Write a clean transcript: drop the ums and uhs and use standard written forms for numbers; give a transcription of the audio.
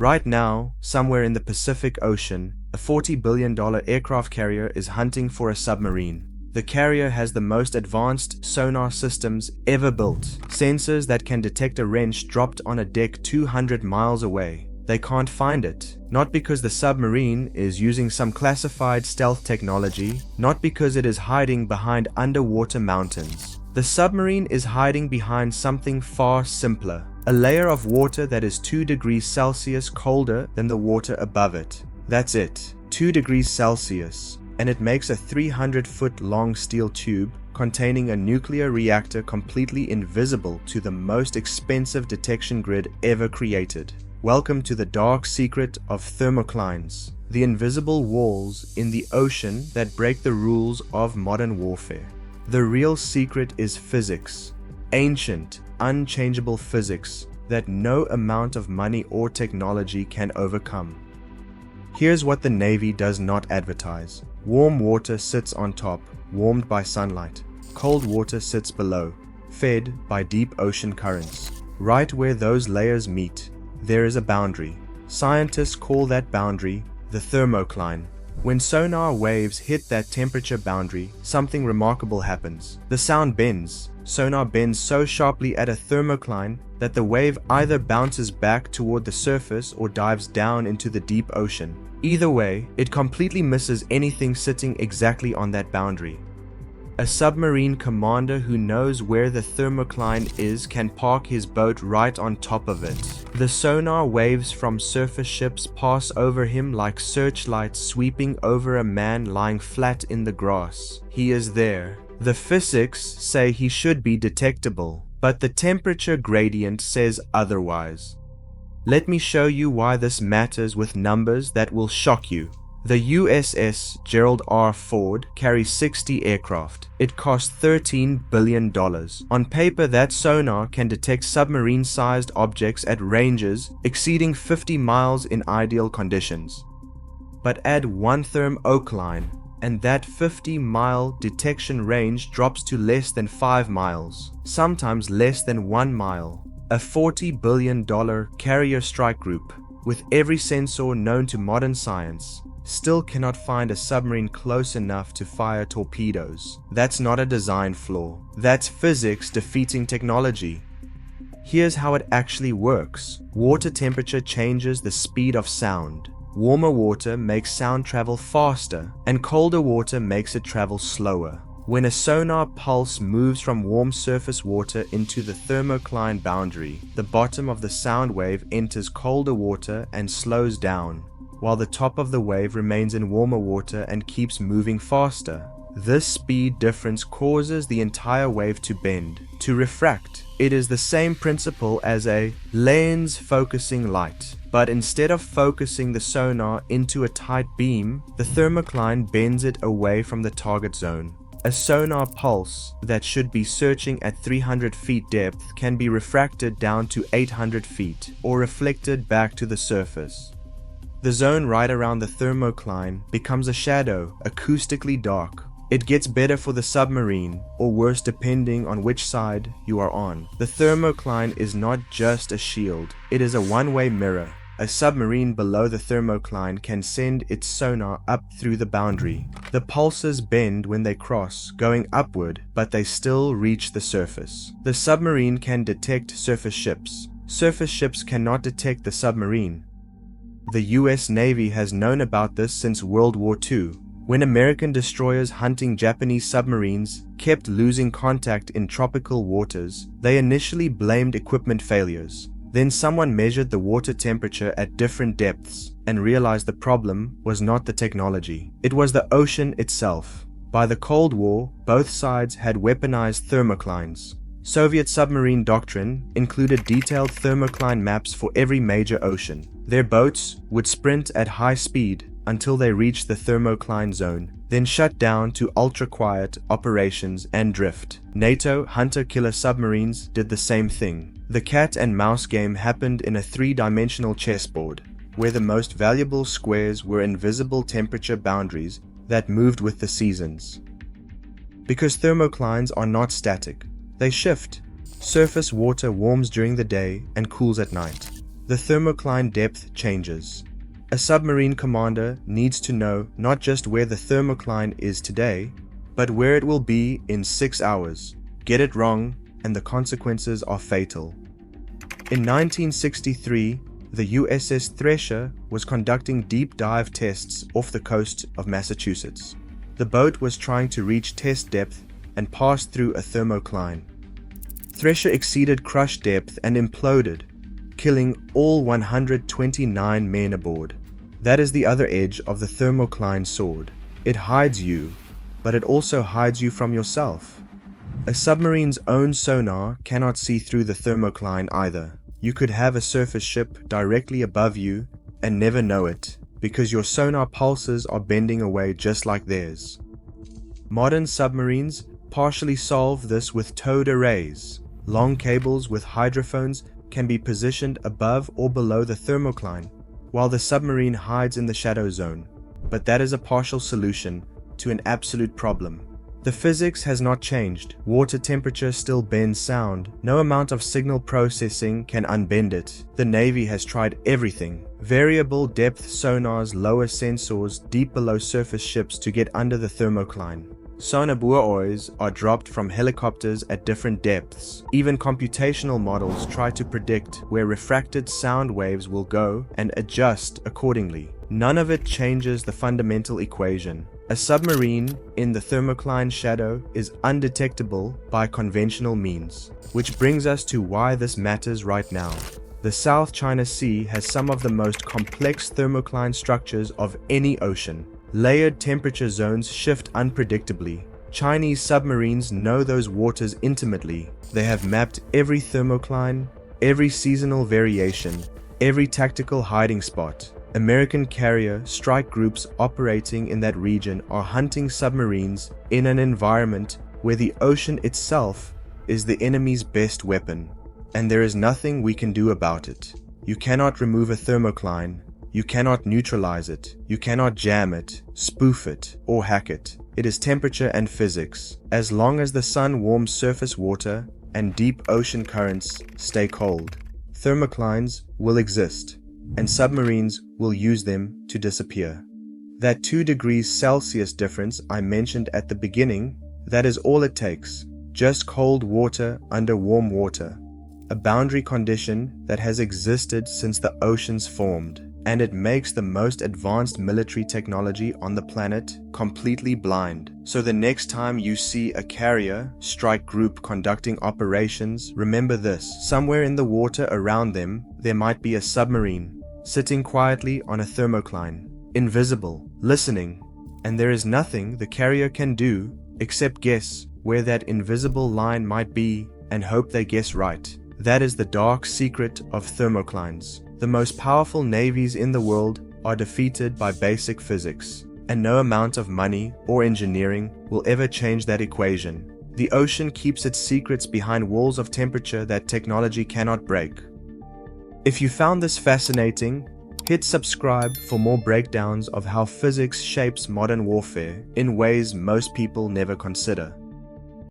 Right now, somewhere in the Pacific Ocean, a $40 billion aircraft carrier is hunting for a submarine. The carrier has the most advanced sonar systems ever built, sensors that can detect a wrench dropped on a deck 200 miles away. They can't find it, not because the submarine is using some classified stealth technology, not because it is hiding behind underwater mountains. The submarine is hiding behind something far simpler, a layer of water that is 2 degrees Celsius colder than the water above it. That's it, 2 degrees Celsius. And it makes a 300-foot long steel tube containing a nuclear reactor completely invisible to the most expensive detection grid ever created. Welcome to the dark secret of thermoclines, the invisible walls in the ocean that break the rules of modern warfare. The real secret is physics, ancient, unchangeable physics that no amount of money or technology can overcome. Here's what the Navy does not advertise. Warm water sits on top, warmed by sunlight. Cold water sits below, fed by deep ocean currents. Right where those layers meet, there is a boundary. Scientists call that boundary the thermocline. When sonar waves hit that temperature boundary, something remarkable happens. The sound bends. Sonar bends so sharply at a thermocline that the wave either bounces back toward the surface or dives down into the deep ocean. Either way, it completely misses anything sitting exactly on that boundary. A submarine commander who knows where the thermocline is can park his boat right on top of it. The sonar waves from surface ships pass over him like searchlights sweeping over a man lying flat in the grass. He is there. The physics say he should be detectable, but the temperature gradient says otherwise. Let me show you why this matters with numbers that will shock you. The USS Gerald R. Ford carries 60 aircraft. It cost $13 billion. On paper, that sonar can detect submarine-sized objects at ranges exceeding 50 miles in ideal conditions. But add one thermocline, and that 50-mile detection range drops to less than 5 miles, sometimes less than 1 mile. A $40 billion carrier strike group, with every sensor known to modern science, still cannot find a submarine close enough to fire torpedoes. That's not a design flaw. That's physics defeating technology. Here's how it actually works. Water temperature changes the speed of sound. Warmer water makes sound travel faster, and colder water makes it travel slower. When a sonar pulse moves from warm surface water into the thermocline boundary, the bottom of the sound wave enters colder water and slows down, while the top of the wave remains in warmer water and keeps moving faster. This speed difference causes the entire wave to bend, to refract. It is the same principle as a lens focusing light, but instead of focusing the sonar into a tight beam, the thermocline bends it away from the target zone. A sonar pulse that should be searching at 300 feet depth can be refracted down to 800 feet or reflected back to the surface. The zone right around the thermocline becomes a shadow, acoustically dark. It gets better for the submarine, or worse depending on which side you are on. The thermocline is not just a shield, it is a one-way mirror. A submarine below the thermocline can send its sonar up through the boundary. The pulses bend when they cross, going upward, but they still reach the surface. The submarine can detect surface ships. Surface ships cannot detect the submarine. The US Navy has known about this since World War II, when American destroyers hunting Japanese submarines kept losing contact in tropical waters. They initially blamed equipment failures. Then someone measured the water temperature at different depths and realized the problem was not the technology. It was the ocean itself. By the Cold War, both sides had weaponized thermoclines. Soviet submarine doctrine included detailed thermocline maps for every major ocean. Their boats would sprint at high speed until they reached the thermocline zone, then shut down to ultra-quiet operations and drift. NATO hunter-killer submarines did the same thing. The cat and mouse game happened in a three-dimensional chessboard, where the most valuable squares were invisible temperature boundaries that moved with the seasons. Because thermoclines are not static, they shift. Surface water warms during the day and cools at night. the thermocline depth changes. A submarine commander needs to know not just where the thermocline is today, but where it will be in 6 hours. Get it wrong, and the consequences are fatal. In 1963, the USS Thresher was conducting deep dive tests off the coast of Massachusetts. The boat was trying to reach test depth and passed through a thermocline. Thresher exceeded crush depth and imploded, killing all 129 men aboard. That is the other edge of the thermocline sword. It hides you, but it also hides you from yourself. A submarine's own sonar cannot see through the thermocline either. You could have a surface ship directly above you and never know it, because your sonar pulses are bending away just like theirs. Modern submarines partially solve this with towed arrays. Long cables with hydrophones can be positioned above or below the thermocline, while the submarine hides in the shadow zone. But that is a partial solution to an absolute problem. The physics has not changed. Water temperature still bends sound. No amount of signal processing can unbend it. The Navy has tried everything. Variable depth sonars lower sensors deep below surface ships to get under the thermocline. Sonar buoys are dropped from helicopters at different depths. Even computational models try to predict where refracted sound waves will go and adjust accordingly. None of it changes the fundamental equation. A submarine in the thermocline shadow is undetectable by conventional means, which brings us to why this matters right now. The South China Sea has some of the most complex thermocline structures of any ocean. Layered temperature zones shift unpredictably. Chinese submarines know those waters intimately. They have mapped every thermocline, every seasonal variation, every tactical hiding spot. American carrier strike groups operating in that region are hunting submarines in an environment where the ocean itself is the enemy's best weapon, and there is nothing we can do about it. You cannot remove a thermocline. You cannot neutralize it, you cannot jam it, spoof it, or hack it. It is temperature and physics. As long as the sun warms surface water and deep ocean currents stay cold, thermoclines will exist, and submarines will use them to disappear. That 2 degrees Celsius difference I mentioned at the beginning, that is all it takes. Just cold water under warm water. A boundary condition that has existed since the oceans formed. And it makes the most advanced military technology on the planet completely blind. So the next time you see a carrier strike group conducting operations, remember this: somewhere in the water around them, there might be a submarine, sitting quietly on a thermocline, invisible, listening, and there is nothing the carrier can do except guess where that invisible line might be and hope they guess right. That is the dark secret of thermoclines. The most powerful navies in the world are defeated by basic physics, and no amount of money or engineering will ever change that equation. The ocean keeps its secrets behind walls of temperature that technology cannot break. If you found this fascinating, hit subscribe for more breakdowns of how physics shapes modern warfare in ways most people never consider.